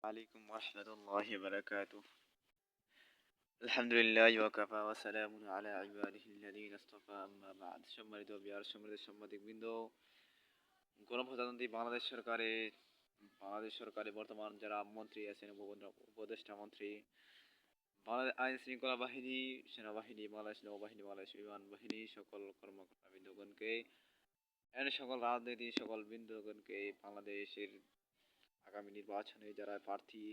عليكم ورحمة الله وبركاته. الحمد لله وكفى وسلام على عباده الذين اصطفى أما بعد সম্মানিত বিহার সম্মানিত সাংবাদিকবৃন্দ, গণপ্রজাতন্ত্রী বাংলাদেশ সরকারে বর্তমান যারা মন্ত্রী আছেন, উপদেষ্টা মন্ত্রী, বাংলাদেশ আইন শৃঙ্খলা বাহিনী, সেনাবাহিনী, বাংলাদেশ নৌবাহিনী, বাংলাদেশ বিমান বাহিনী, সকল কর্মকর্তা বৃন্দগণকে সকল রাজনীতি সকল বৃন্দগণকে বাংলাদেশের আগামী নির্বাচনে যারা প্রার্থী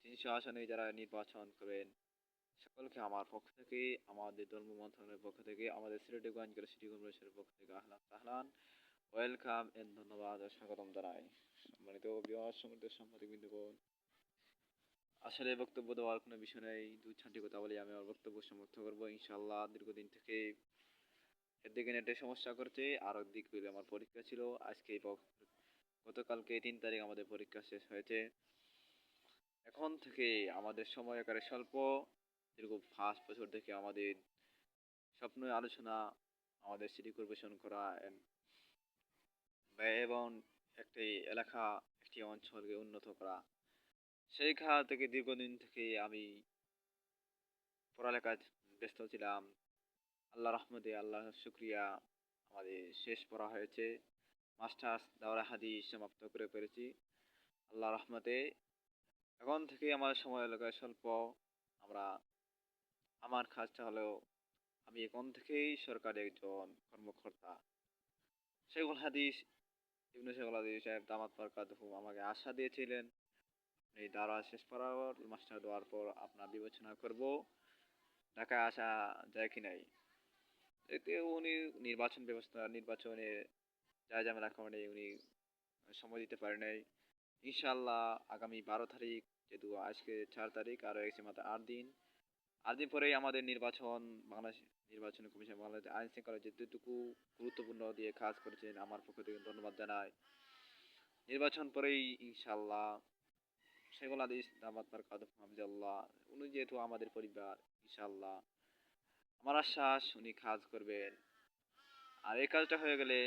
৩০০ আসনে যারা নির্বাচন করবেন, সকলকে আমার পক্ষ থেকে, আমাদের ধর্ম মন্ত্রণালয়ের পক্ষ থেকে, আমাদের সিলেটগঞ্জ সিটি কর্পোরেশনের পক্ষ থেকে আহলান সাহলান, ওয়েলকাম এন্ড ধন্যবাদ ও স্বাগতম জানাই। সম্মানিত বিহার সম্মানিত সাংবাদিকবৃন্দগণ, আসলে বক্তব্য দেওয়ার কোনো বিষয় নেই, দু চারটি কথা বলে আমি আমার বক্তব্য সমাপ্ত করবো ইনশাআল্লাহ। দীর্ঘদিন থেকে একদিকে নেটের সমস্যা করছে, আর একদিক হইলে আমার পরীক্ষা ছিল। আজকে গতকালকে ৩ তারিখ আমাদের পরীক্ষা শেষ হয়েছে। এখন থেকে আমাদের সময় আকারে স্বল্প, দীর্ঘ ৫ বছর থেকে আমাদের স্বপ্ন আলোচনা, আমাদের সিটি কর্পোরেশন করা এবং একটি এলাকা, একটি অঞ্চলকে উন্নত করা। সেই খাত থেকে দীর্ঘদিন থেকে আমি পড়ালেখায় ব্যস্ত ছিলাম। আল্লাহ রহমতে, আল্লাহ শুক্রিয়া, আমাদের শেষ পড়া হয়েছে। মাস্টার্স দাওরা হাদিস সমাপ্ত করে পেরেছি আল্লাহ রহমতে। এখন থেকে আমার সময় এলাকায় স্বল্প। আমার কাজটা হলো, আমি এখন থেকেই সরকারি একজন কর্মকর্তা। শেখুল হাদিস ইবনে শেখুল হাদিস সাহেব দামাত বারকাতুহু আমাকে আশা দিয়েছিলেন, এই দাওরা শেষ করার পর, মাস্টার দেওয়ার পর আপনার বিবেচনা করব ঢাকায় আসা যায় কি নাই। এতে উনি নির্বাচনে যা ঝামেলা কারণে উনি সময় দিতে পারে নাই। ইনশাআল্লাহ আগামী ১২ তারিখ, যেহেতু আজকে ৪ তারিখ, আরও এসে মাত্র ৮ দিন পরেই আমাদের নির্বাচন। বাংলাদেশ নির্বাচন কমিশন বাংলাদেশ আইন শৃঙ্খলা যেটুকু গুরুত্বপূর্ণ দিয়ে কাজ করেছেন, আমার পক্ষ থেকে ধন্যবাদ জানাই। নির্বাচন পরেই ইনশাআল্লাহ শেখুল হাদিস দামাত বারকাতুহু হাফিজাল্লাহ, উনি যেহেতু আমাদের পরিবার, ইনশাআল্লাহ আমার আশ্বাস উনি কাজ করবেন। আর এই কাজটা হয়ে গেলে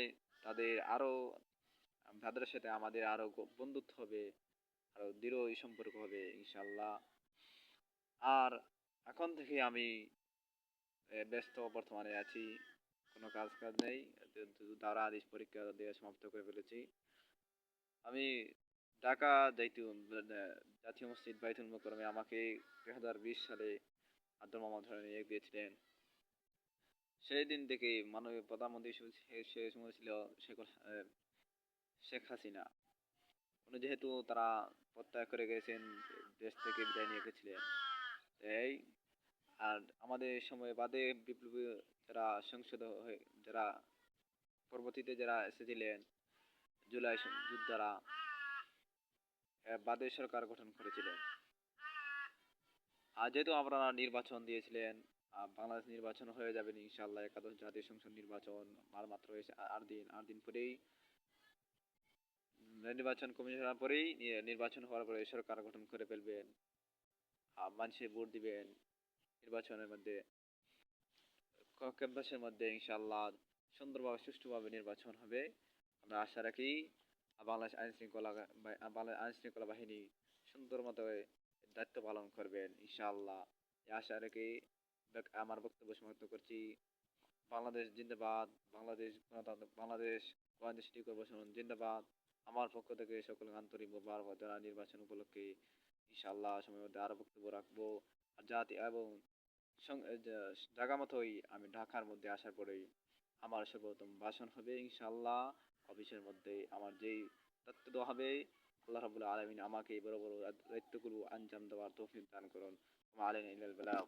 তাদের সাথে আমাদের আরো বন্ধুত্ব হবে, আরো দৃঢ় সম্পর্ক হবে ইনশাআল্লাহ। আর এখন থেকে আমি ব্যস্ত বর্তমানে আছি, কোনো কাজ নেই। দাওরা হাদিস পরীক্ষা দিয়ে সমাপ্ত করে ফেলেছি। আমি ঢাকা জাতীয় মসজিদ বাইতুল মোকাররমে আমাকে ২০২০ সালে আব্দুল মোহাম্মদ নিয়োগ দিয়েছিলেন। সেই দিন থেকে মাননীয় প্রধানমন্ত্রী সে সময় ছিল শেখ হাসিনা। উনি যেহেতু তারা প্রত্যাহার করে গেছেন, দেশ থেকে বিদায় নিয়ে গেছিলেন, এই আর আমাদের সময় বাদে বিপ্লবী যারা যারা পরবর্তীতে যারা এসেছিলেন, জুলাই যোদ্ধারা বাদে সরকার গঠন করেছিলেন। আর যেহেতু আপনারা নির্বাচন দিয়েছিলেন, বাংলাদেশ নির্বাচন হয়ে যাবেন ইনশাআল্লাহ, একাদশ জাতীয় সংসদ নির্বাচন আর মাত্র হয়েছে ৮ দিন পরেই নির্বাচন কমিশন পরেই নির্বাচন হওয়ার পরে সরকার গঠন করে ফেলবেন। মানুষে ভোট দিবেন নির্বাচনের মধ্যে, ক্যাম্পাসের মধ্যে ইনশাআল্লাহ সুন্দরভাবে সুষ্ঠুভাবে নির্বাচন হবে। আমরা আশা রাখি বাংলাদেশ আইন শৃঙ্খলা বাহিনী সুন্দর মতো দায়িত্ব পালন করবেন ইনশাআল্লাহ। এই আশা রেখে আমার বক্তব্য সমাপ্ত করছি। বাংলাদেশ জিন্দাবাদ, বাংলাদেশ গোয়েন্দা সিটি কর্পোরেশন জিন্দাবাদ। আমার পক্ষ থেকে সকলকে আন্তরিক মোবারকবাদ জানাই। নির্বাচন উপলক্ষে ইনশাআল্লাহ সময়ের মধ্যে আরো বক্তব্য রাখবো। আর জাতি এবং জায়গা মতোই আমি ঢাকার মধ্যে আসার পরেই আমার সর্বপ্রথম ভাষণ হবে ইনশাআল্লাহ। অফিসের মধ্যে আমার যেই তথ্য দেওয়া হবে, আল্লাহ রাব্বুল আলামিন আমাকে বড় বড় দায়িত্বগুলো আঞ্জাম দেওয়ার তৌফিক দান করুন। ওয়া আলাইনা ইলাল বালাগ।